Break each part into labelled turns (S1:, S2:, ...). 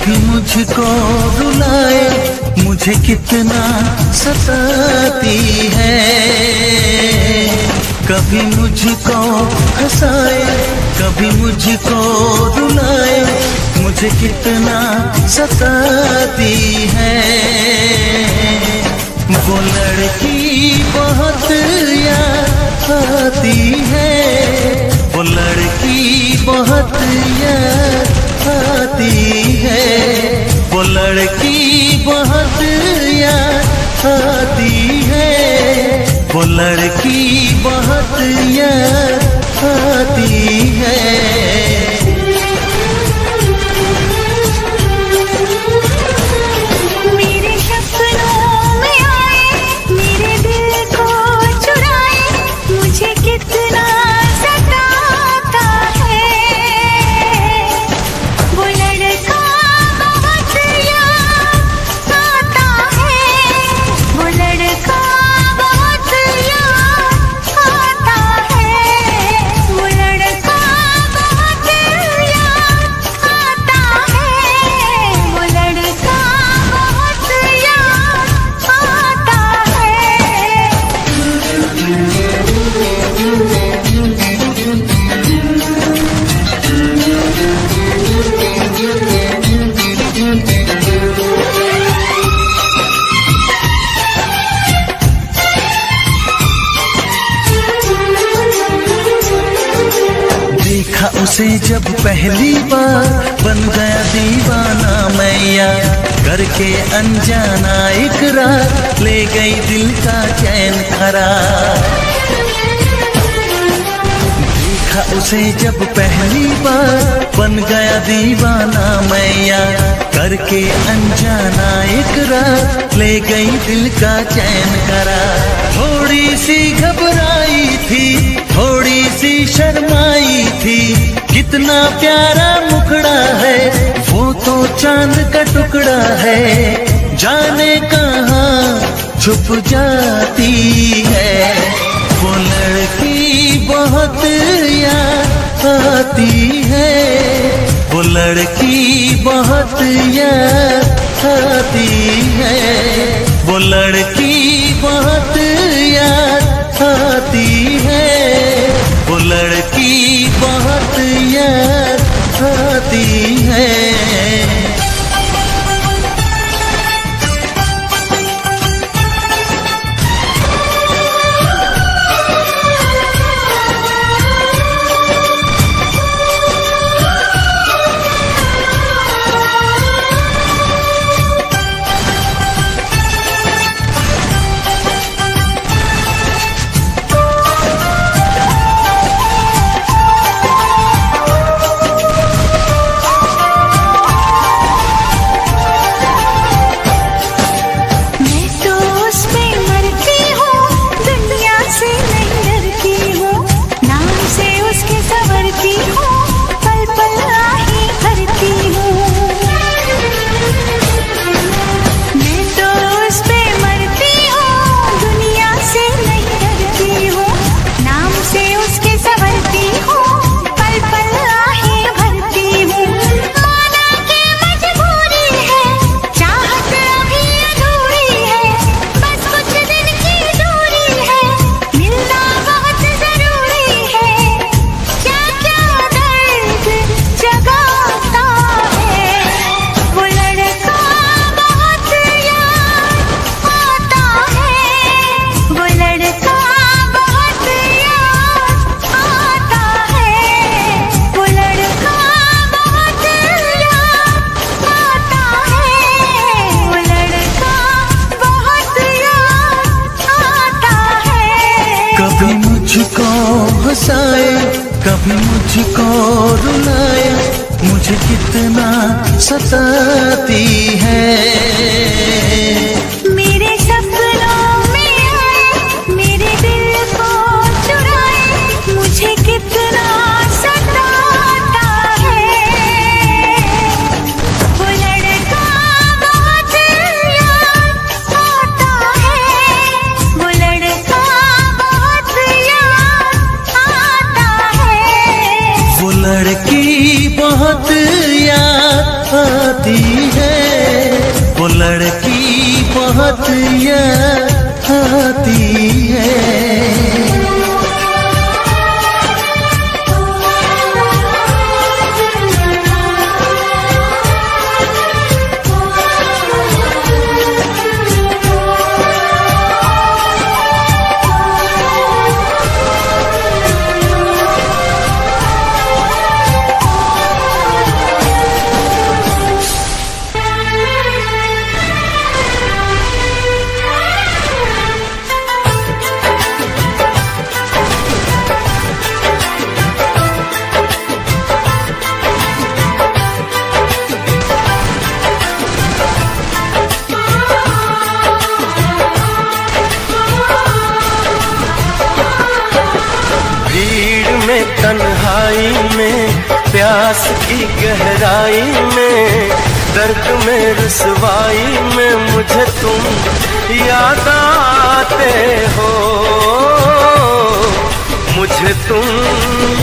S1: कभी मुझको रुलाए, मुझे कितना सताती है। कभी मुझको हंसाए, कभी मुझको रुलाए, मुझे कितना सताती है। वो लड़की बहुत याद आती है, वो लड़की बहुत याद आती है, वो लड़की बहुत याद आती है, वो लड़की बहुत याद आती है। उसे जब पहली बार बन गया दीवाना मैया, करके अनजाना इकरार ले गई दिल का चैन करार। देखा उसे जब पहली बार बन गया दीवाना मैया, करके अनजाना इकरार ले गई दिल का चैन करार। थोड़ी सी घबराई थी, थोड़ी सी शर्माई थी, कितना प्यारा मुखड़ा है, वो तो चांद का टुकड़ा है, जाने कहाँ छुप जाती है। वो लड़की बहुत याद आती है, वो लड़की बहुत याद आती है, वो लड़की बहुत याद आती है, वो लड़की बहुत याद आती है। कभी मुझको हंसाए, कभी मुझको रुलाए, मुझे कितना सताती है।
S2: मेरे सपनों में आए, मेरे दिल को चुराए, मुझे कितना सताता है। वो लड़का बहुत याद आता है, वो लड़का बहुत याद आता है,
S1: वो लड़की बहुत याद आती वो लड़की बहुत याद आती है।
S3: तन्हाई में, प्यास की गहराई में, दर्द में रुसवाई में मुझे तुम याद आते हो, मुझे तुम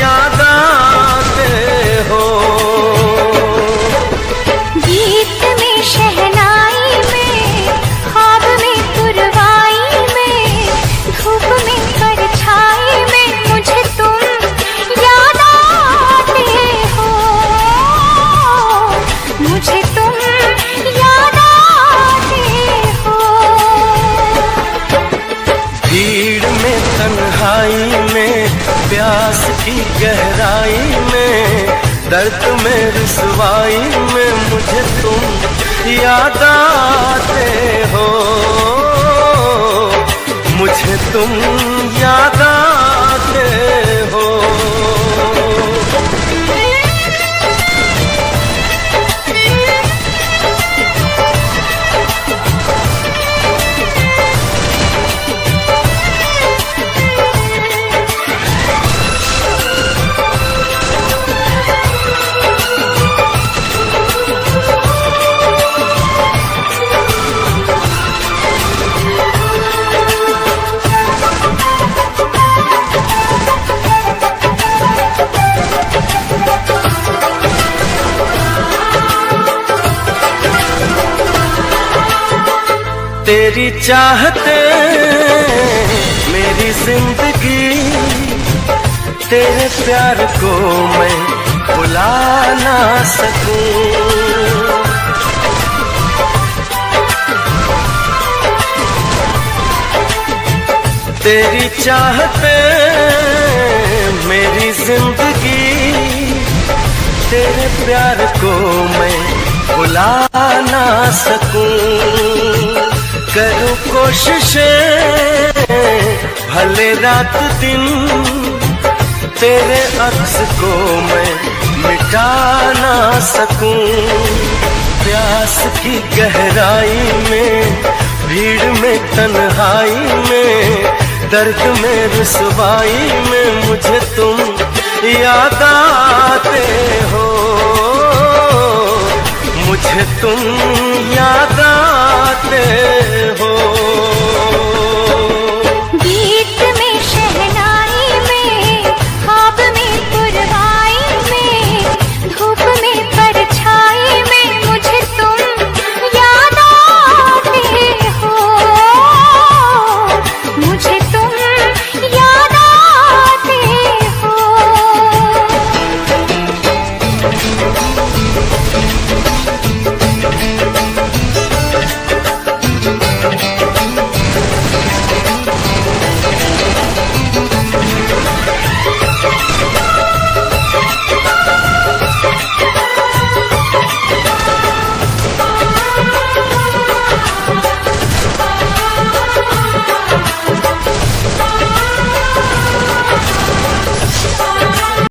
S3: याद आते हो।
S2: गीत में शहनाई में, ख्वाब में पुरवाई में, धूप में परछाई में मुझे तुम याद आते हो, मुझे तुम याद आते हो।
S3: भीड़ में तन्हाई में, प्यास की गहराई में, दर्द में रुसवाई में मुझे तुम याद आते हो, मुझे तुम याद आते हो। तेरी चाहते मेरी जिंदगी, तेरे प्यार को मैं भुला ना सकूं। तेरी चाहते मेरी जिंदगी, तेरे प्यार को मैं भुला ना सकूं। करूं कोशिशें भले रात दिन, तेरे अक्स को मैं मिटा ना सकूं। प्यास की गहराई में, भीड़ में तन्हाई में, दर्द में रुसवाई में मुझे तुम याद आते हो, मुझे तुम याद आते